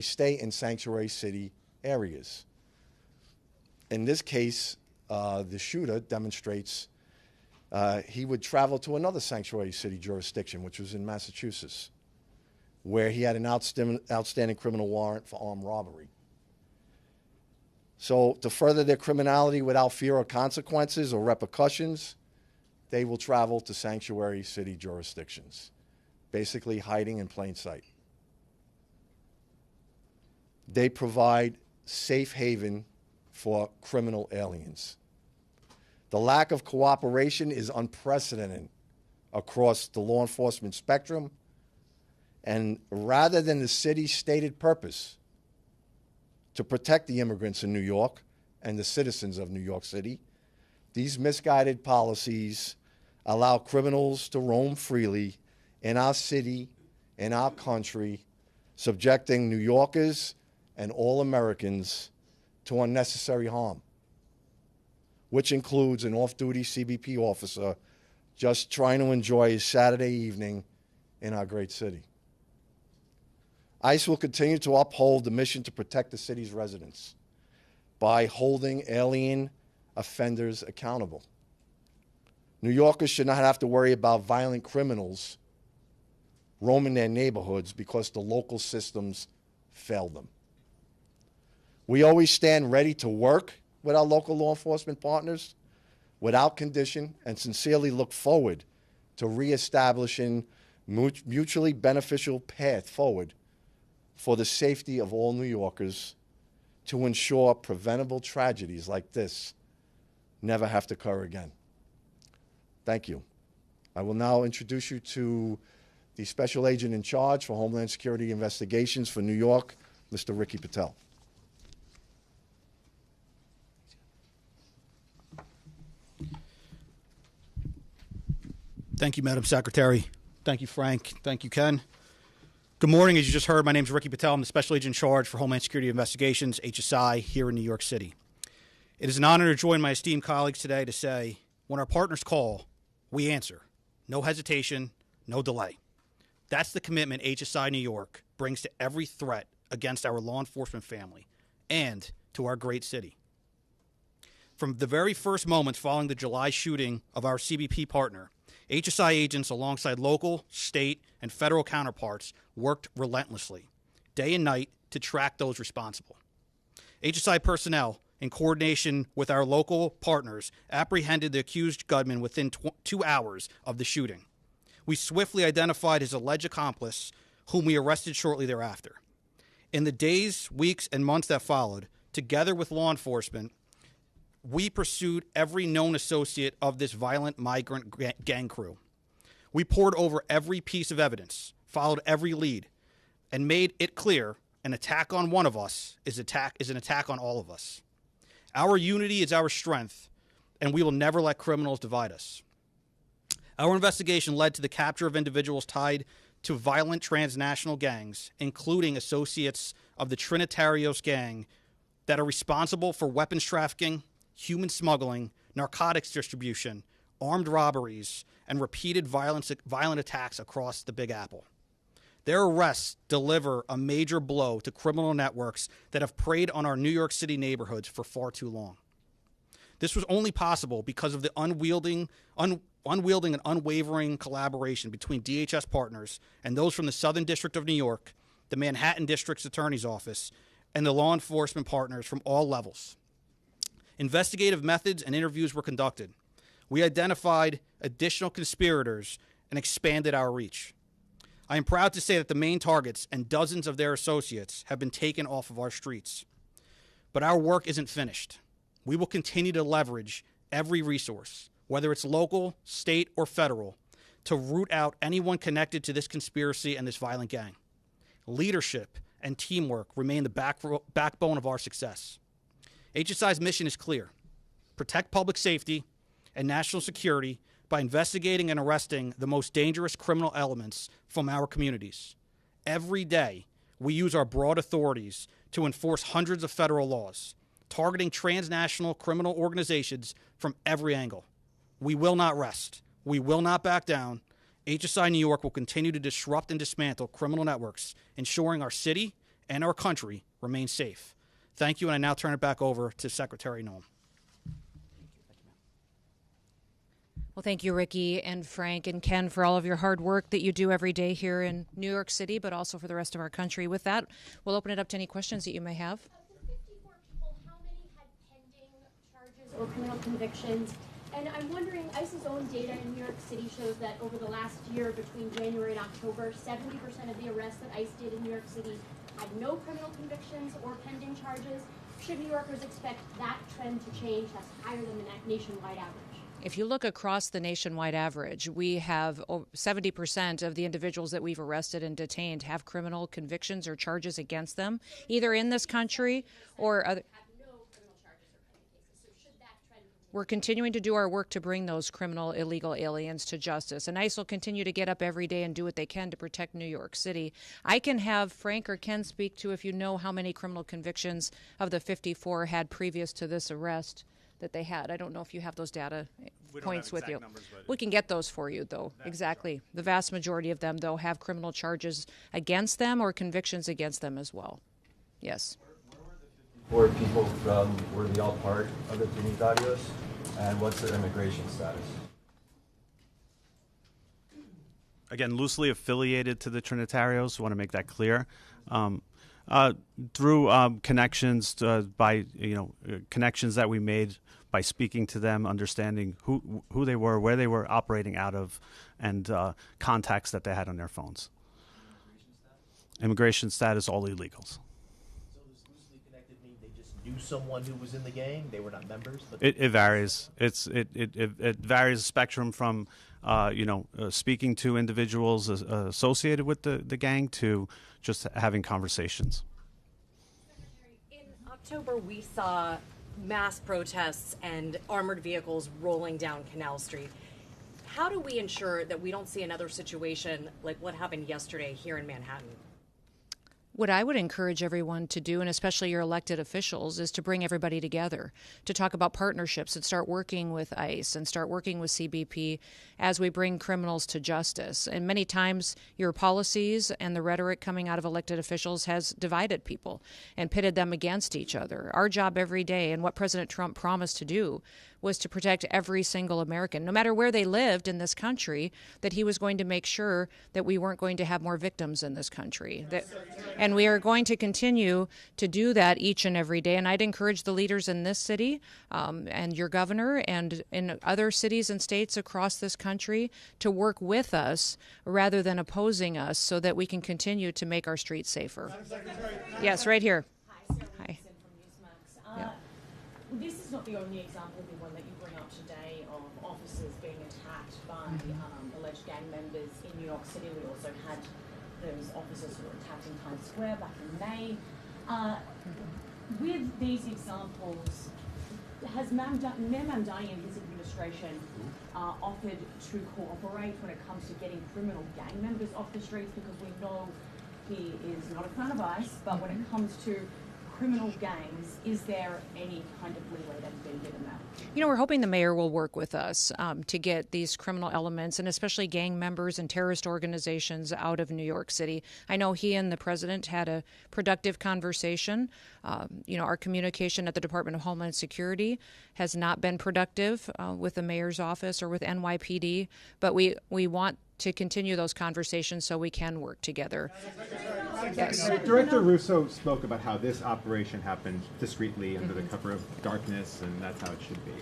stay in sanctuary city areas. In this case, the shooter demonstrates he would travel to another sanctuary city jurisdiction, which was in Massachusetts, where he had an outstanding criminal warrant for armed robbery. So to further their criminality without fear of consequences or repercussions, they will travel to sanctuary city jurisdictions, basically hiding in plain sight. They provide safe haven for criminal aliens. The lack of cooperation is unprecedented across the law enforcement spectrum, and rather than the city's stated purpose to protect the immigrants in New York and the citizens of New York City, these misguided policies allow criminals to roam freely in our city, in our country, subjecting New Yorkers and all Americans to unnecessary harm, which includes an off-duty CBP officer just trying to enjoy his Saturday evening in our great city. ICE will continue to uphold the mission to protect the city's residents by holding alien offenders accountable. New Yorkers should not have to worry about violent criminals roaming their neighborhoods because the local systems failed them. We always stand ready to work with our local law enforcement partners without condition and sincerely look forward to reestablishing mutually beneficial path forward for the safety of all New Yorkers to ensure preventable tragedies like this never have to occur again. Thank you. I will now introduce you to the Special Agent in Charge for Homeland Security Investigations for New York, Mr. Ricky Patel. Thank you, Madam Secretary. Thank you, Frank. Thank you, Ken. Good morning. As you just heard, my name is Ricky Patel. I'm the Special Agent in Charge for Homeland Security Investigations, HSI, here in New York City. It is an honor to join my esteemed colleagues today to say, when our partners call, we answer. No hesitation, no delay. That's the commitment HSI New York brings to every threat against our law enforcement family and to our great city. From the very first moments following the July shooting of our CBP partner, HSI agents alongside local, state, and federal counterparts worked relentlessly, day and night, to track those responsible. HSI personnel, in coordination with our local partners, apprehended the accused gunman within 2 hours of the shooting. We swiftly identified his alleged accomplice, whom we arrested shortly thereafter. In the days, weeks, and months that followed, together with law enforcement, we pursued every known associate of this violent migrant gang crew. We pored over every piece of evidence, followed every lead, and made it clear an attack on one of us is an attack on all of us. Our unity is our strength, and we will never let criminals divide us. Our investigation led to the capture of individuals tied to violent transnational gangs, including associates of the Trinitarios gang that are responsible for weapons trafficking, human smuggling, narcotics distribution, armed robberies, and repeated violent attacks across the Big Apple. Their arrests deliver a major blow to criminal networks that have preyed on our New York City neighborhoods for far too long. This was only possible because of the unwielding and unwavering collaboration between DHS partners and those from the Southern District of New York, the Manhattan District's Attorney's Office, and the law enforcement partners from all levels. Investigative methods and interviews were conducted. We identified additional conspirators and expanded our reach. I am proud to say that the main targets and dozens of their associates have been taken off of our streets. But our work isn't finished. We will continue to leverage every resource, whether it's local, state, or federal, to root out anyone connected to this conspiracy and this violent gang. Leadership and teamwork remain the backbone of our success. HSI's mission is clear: protect public safety and national security by investigating and arresting the most dangerous criminal elements from our communities. Every day, we use our broad authorities to enforce hundreds of federal laws, targeting transnational criminal organizations from every angle. We will not rest. We will not back down. HSI New York will continue to disrupt and dismantle criminal networks, ensuring our city and our country remain safe. Thank you, and I now turn it back over to Secretary Noem. Well, thank you, Ricky and Frank and Ken, for all of your hard work that you do every day here in New York City, but also for the rest of our country. With that, we'll open it up to any questions that you may have. Of the 54 people, how many had pending charges or criminal convictions? And I'm wondering, ICE's own data in New York City shows that over the last year, between January and October, 70% of the arrests that ICE did in New York City had no criminal convictions or pending charges. Should New Yorkers expect that trend to change? That's higher than the nationwide average. If you look across the nationwide average, we have 70% of the individuals that we've arrested and detained have criminal convictions or charges against them, either in this country or other. We're continuing to do our work to bring those criminal illegal aliens to justice. And ICE will continue to get up every day and do what they can to protect New York City. I can have Frank or Ken speak to if you know how many criminal convictions of the 54 had previous to this arrest that they had. I don't know if you have those data points with you. Numbers, we can get those for you, though. Exactly. The vast majority of them, though, have criminal charges against them or convictions against them as well. Yes. Where were the 54 people from? Were they all part of the Trinitarios? And what's their immigration status? Again, loosely affiliated to the Trinitarios. Want to make that clear. Through connections connections that we made by speaking to them, understanding who they were, where they were operating out of, and contacts that they had on their phones. Immigration status, all illegals. So this loosely connected mean they just knew someone who was in the gang? They were not members? But it varies. It varies a spectrum from speaking to individuals associated with the gang to just having conversations. Secretary, in October, we saw mass protests and armored vehicles rolling down Canal Street. How do we ensure that we don't see another situation like what happened yesterday here in Manhattan? What I would encourage everyone to do, and especially your elected officials, is to bring everybody together, to talk about partnerships and start working with ICE and start working with CBP as we bring criminals to justice. And many times your policies and the rhetoric coming out of elected officials has divided people and pitted them against each other. Our job every day, and what President Trump promised to do, was to protect every single American, no matter where they lived in this country, that he was going to make sure that we weren't going to have more victims in this country. And we are going to continue to do that each and every day. And I'd encourage the leaders in this city and your governor and in other cities and states across this country to work with us rather than opposing us so that we can continue to make our streets safer. Yes, right here. Hi, Sarah Hi. Wilson from Newsmax. Yeah. This is not the only example, the one that you bring up today, of officers being attacked by alleged gang members in New York City. We also had those officers who were attacked in Times Square back in May. With these examples, has Mayor Mamdani and his administration offered to cooperate when it comes to getting criminal gang members off the streets? Because we know he is not a fan of ICE, but when it comes to criminal gangs, is there any kind of leeway that's been given that? You know, we're hoping the mayor will work with us to get these criminal elements and especially gang members and terrorist organizations out of New York City. I know he and the president had a productive conversation. Our communication at the Department of Homeland Security has not been productive with the mayor's office or with NYPD, but we want to continue those conversations so we can work together. Yes. Director Russo spoke about how this operation happened discreetly under the cover of darkness, and that's how it should be,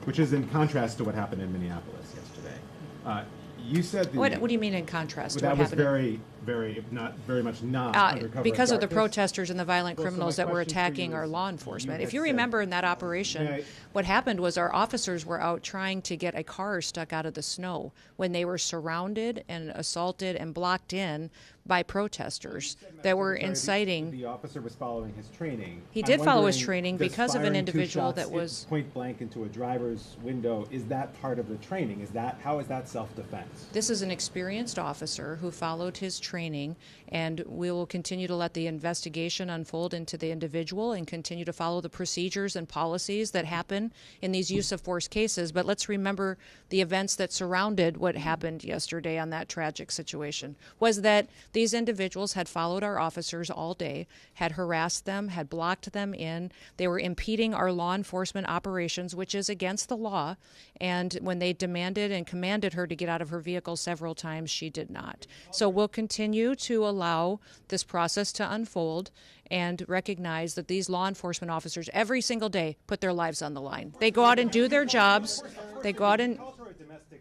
which is in contrast to what happened in Minneapolis yesterday. You said what do you mean in contrast to that what was happened? very much not undercover because of the darkness. protesters and the violent Well, so criminals my that were question for attacking you our is, law enforcement. you If you had said- remember in that operation, Yeah. what happened was our officers were out trying to get a car stuck out of the snow when they were surrounded and assaulted and blocked in by protesters that were inciting. The officer was following his training. He I'm did follow his wondering, training does because of an firing two individual shots that was point blank into a driver's window. Is that part of the training? How is that self-defense? This is an experienced officer who followed his training, and we will continue to let the investigation unfold into the individual and continue to follow the procedures and policies that happen in these use of force cases. But let's remember the events that surrounded what happened yesterday on that tragic situation was that the these individuals had followed our officers all day, had harassed them, had blocked them in. They were impeding our law enforcement operations, which is against the law. And when they demanded and commanded her to get out of her vehicle several times, she did not. So we'll continue to allow this process to unfold and recognize that these law enforcement officers every single day put their lives on the line. They go out and do their jobs. They go out and...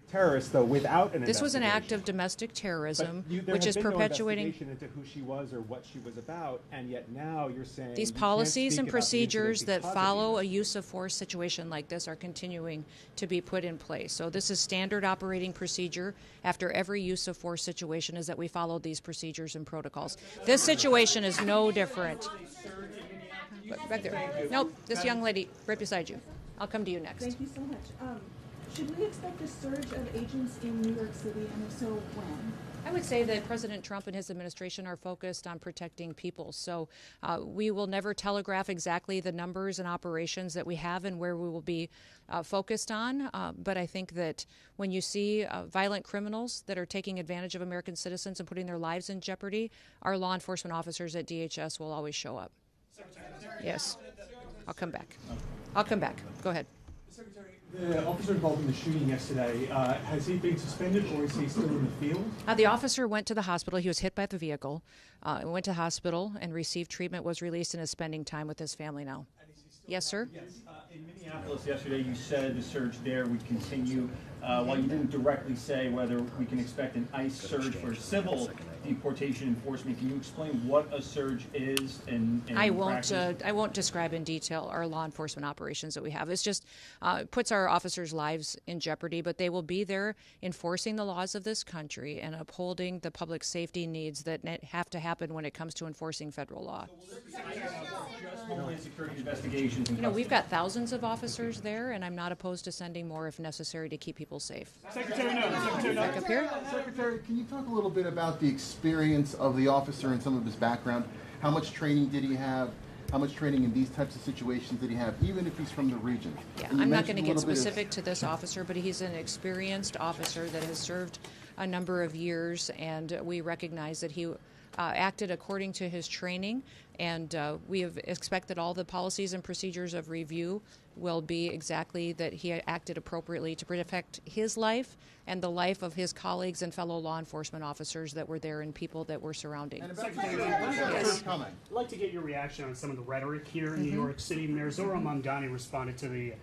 Terrorist, though, without an This was an act of domestic terrorism, which is perpetuating... There has been no investigation into who she was or what she was about, and yet now you're saying... These policies and procedures that follow a use of force situation like this are continuing to be put in place. So this is standard operating procedure after every use of force situation, is that we follow these procedures and protocols. This situation is no different. Back there. Nope, this young lady right beside you. I'll come to you next. Thank you so much. Should we expect a surge of agents in New York City, and if so, when? I would say that President Trump and his administration are focused on protecting people. So we will never telegraph exactly the numbers and operations that we have and where we will be focused on. But I think that when you see violent criminals that are taking advantage of American citizens and putting their lives in jeopardy, our law enforcement officers at DHS will always show up. Yes. I'll come back. I'll come back. Go ahead. Secretary, the officer involved in the shooting yesterday, has he been suspended or is he still in the field? The officer went to the hospital. He was hit by the vehicle, went to hospital and received treatment, was released and is spending time with his family now. Yes, sir? Yes. In Minneapolis yesterday, you said the surge there would continue. While you didn't directly say whether we can expect an ICE surge for civil deportation enforcement, can you explain what a surge is in I won't describe in detail our law enforcement operations that we have. It's just puts our officers' lives in jeopardy, but they will be there enforcing the laws of this country and upholding the public safety needs that have to happen when it comes to enforcing federal law. Homeland Security investigations. You know, we've got thousands of officers there, and I'm not opposed to sending more if necessary to keep people safe. Secretary Noem. Back up here. Secretary, can you talk a little bit about the experience of the officer and some of his background? How much training did he have? How much training in these types of situations did he have, even if he's from the region? Yeah, I'm not going to get specific to this officer, but he's an experienced officer that has served a number of years, and we recognize that he acted according to his training, and we have expect that all the policies and procedures of review will be exactly that he acted appropriately to protect his life and the life of his colleagues and fellow law enforcement officers that were there and people that were surrounding. Yes. I'd like to get your reaction on some of the rhetoric here in New York City. Mayor Zohran Mamdani responded to the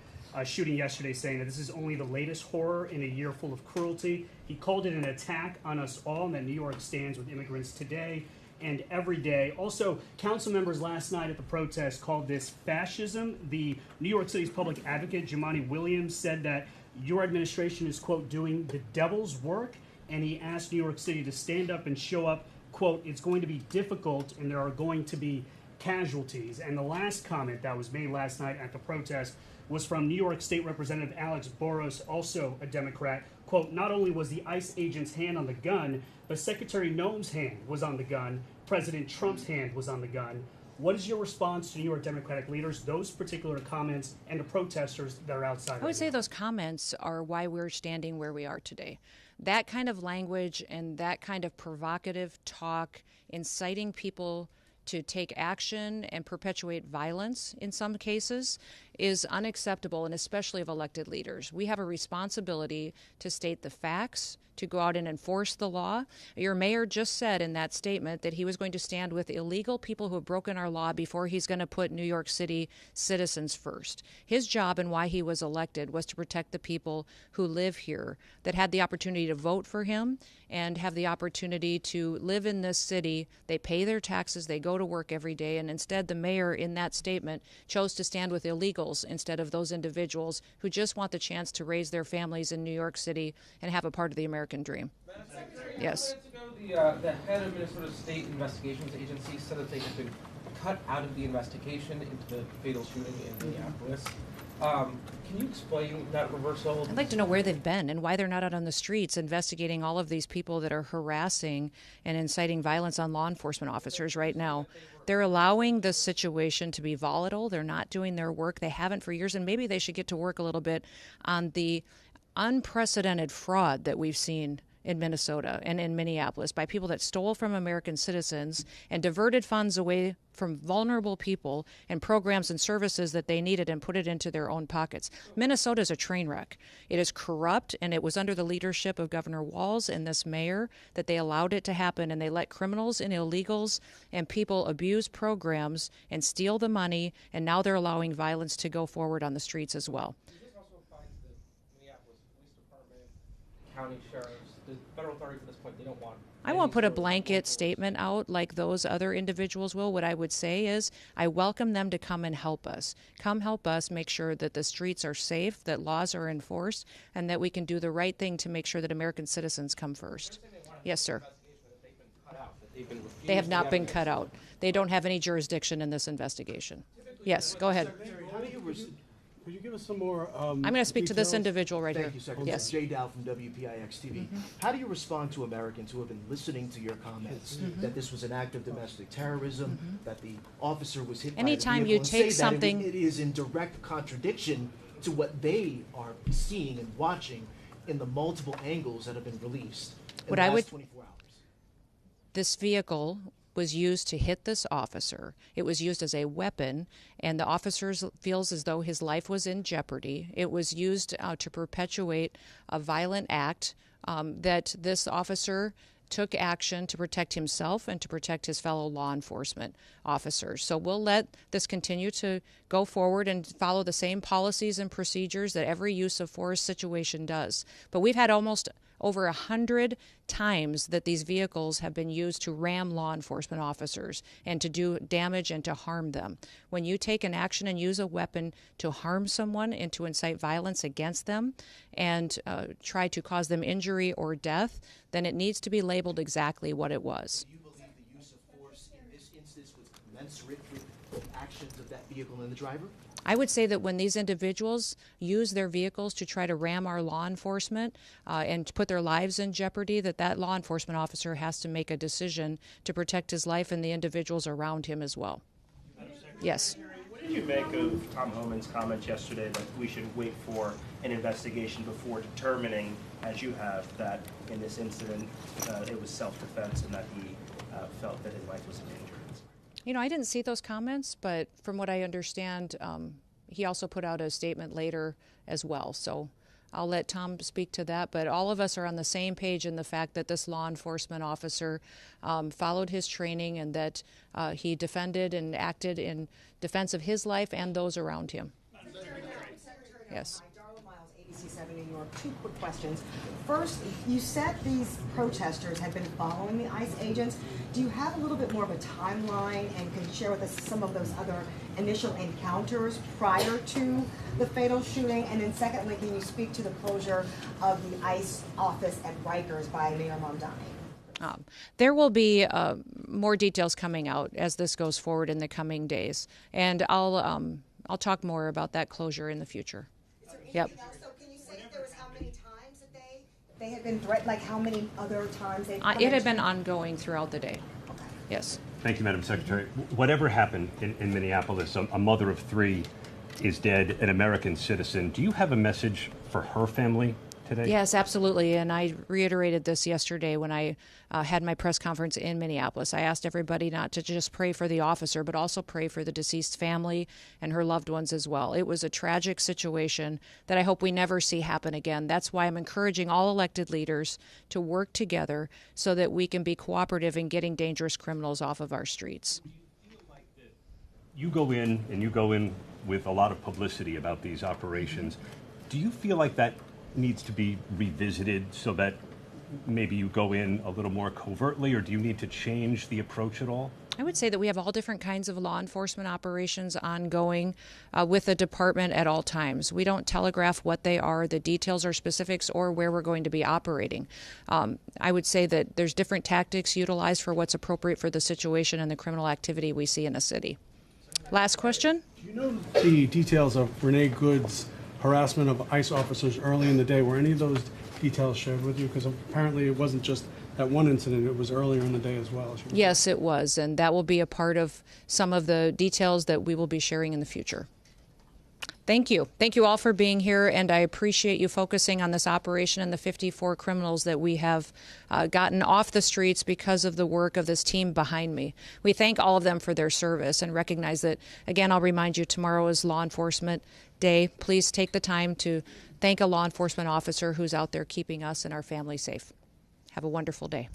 shooting yesterday, saying that this is only the latest horror in a year full of cruelty. He called it an attack on us all, and that New York stands with immigrants today and every day. Also, council members last night at the protest called this fascism. The New York City's public advocate, Jumaane Williams, said that your administration is, quote, doing the devil's work, and he asked New York City to stand up and show up, quote, it's going to be difficult and there are going to be casualties. And the last comment that was made last night at the protest was from New York State Representative Alex Boros, also a Democrat. Quote, not only was the ICE agent's hand on the gun, but Secretary Noem's hand was on the gun. President Trump's hand was on the gun. What is your response to New York Democratic leaders, those particular comments, and the protesters that are outside? I would say those comments are why we're standing where we are today. That kind of language and that kind of provocative talk, inciting people to take action and perpetuate violence in some cases, is unacceptable, and especially of elected leaders. We have a responsibility to state the facts, to go out and enforce the law. Your mayor just said in that statement that he was going to stand with illegal people who have broken our law before he's going to put New York City citizens first. His job and why he was elected was to protect the people who live here, that had the opportunity to vote for him and have the opportunity to live in this city. They pay their taxes, they go to work every day, and instead the mayor in that statement chose to stand with illegals instead of those individuals who just want the chance to raise their families in New York City and have a part of the American dream. Yes. 2 minutes ago, the head of Minnesota State Investigations Agency said that they had been cut out of the investigation into the fatal shooting in Minneapolis. Can you explain that reversal? I'd like to know where they've been and why they're not out on the streets investigating all of these people that are harassing and inciting violence on law enforcement officers right now. They're allowing the situation to be volatile. They're not doing their work. They haven't for years, and maybe they should get to work a little bit on the unprecedented fraud that we've seen in Minnesota and in Minneapolis by people that stole from American citizens and diverted funds away from vulnerable people and programs and services that they needed and put it into their own pockets. Minnesota is a train wreck. It is corrupt, and it was under the leadership of Governor Walz and this mayor that they allowed it to happen, and they let criminals and illegals and people abuse programs and steal the money, and now they're allowing violence to go forward on the streets as well. County sheriffs, the federal authority at this point, they don't want. I won't put a blanket statement out like those other individuals will. What I would say is I welcome them to come and help us. Come help us make sure that the streets are safe, that laws are enforced, and that we can do the right thing to make sure that American citizens come first. Yes, sir. They have not been cut out. They don't have any jurisdiction in this investigation. Yes, go ahead. Could you give us some more I'm going to speak to this individual right Thank here. you, Secretary. Yes. Jay Dow from WPIX TV. How do you respond to Americans who have been listening to your comments that this was an act of domestic terrorism, that the officer was hit Anytime by the you vehicle, take and say something- that it is in direct contradiction to what they are seeing and watching in the multiple angles that have been released in the last 24 hours? This vehicle was used to hit this officer. It was used as a weapon, and the officer feels as though his life was in jeopardy. It was used to perpetuate a violent act that this officer took action to protect himself and to protect his fellow law enforcement officers. So we'll let this continue to go forward and follow the same policies and procedures that every use of force situation does. But we've had almost over 100 times that these vehicles have been used to ram law enforcement officers and to do damage and to harm them. When you take an action and use a weapon to harm someone and to incite violence against them and try to cause them injury or death, then it needs to be labeled exactly what it was. Do you believe the use of force in this instance was commensurate with the actions of that vehicle and the driver? I would say that when these individuals use their vehicles to try to ram our law enforcement and put their lives in jeopardy, that law enforcement officer has to make a decision to protect his life and the individuals around him as well. Yes. What did you make of Tom Homan's comments yesterday that we should wait for an investigation before determining, as you have, that in this incident it was self-defense and that he felt that his life was in danger? You know, I didn't see those comments, but from what I understand, he also put out a statement later as well. So I'll let Tom speak to that. But all of us are on the same page in the fact that this law enforcement officer followed his training and that he defended and acted in defense of his life and those around him. Yes. ABC7 New York. Two quick questions. First, you said these protesters had been following the ICE agents. Do you have a little bit more of a timeline and can you share with us some of those other initial encounters prior to the fatal shooting? And then secondly, can you speak to the closure of the ICE office at Rikers by Mayor Mamdani? There will be more details coming out as this goes forward in the coming days. And I'll talk more about that closure in the future. Yep. So can you say if there was how many times that they had been threatened, like how many other times they've It had been ongoing throughout the day. Okay. Yes. Thank you, Madam Secretary. Whatever happened in Minneapolis, a mother of three is dead, an American citizen. Do you have a message for her family today? Yes, absolutely. And I reiterated this yesterday when I had my press conference in Minneapolis. I asked everybody not to just pray for the officer, but also pray for the deceased family and her loved ones as well. It was a tragic situation that I hope we never see happen again. That's why I'm encouraging all elected leaders to work together so that we can be cooperative in getting dangerous criminals off of our streets. You go in with a lot of publicity about these operations. Do you feel like that needs to be revisited so that maybe you go in a little more covertly, or do you need to change the approach at all? I would say that we have all different kinds of law enforcement operations ongoing with the department at all times. We don't telegraph what they are, the details or specifics, or where we're going to be operating. I would say that there's different tactics utilized for what's appropriate for the situation and the criminal activity we see in a city. Last question? Do you know the details of Renee Good's harassment of ICE officers early in the day? Were any of those details shared with you? Because apparently it wasn't just that one incident, it was earlier in the day as well. Yes, it was, and that will be a part of some of the details that we will be sharing in the future. Thank you. Thank you all for being here, and I appreciate you focusing on this operation and the 54 criminals that we have gotten off the streets because of the work of this team behind me. We thank all of them for their service and recognize that, again, I'll remind you, tomorrow is Law Enforcement Day. Please take the time to thank a law enforcement officer who's out there keeping us and our families safe. Have a wonderful day.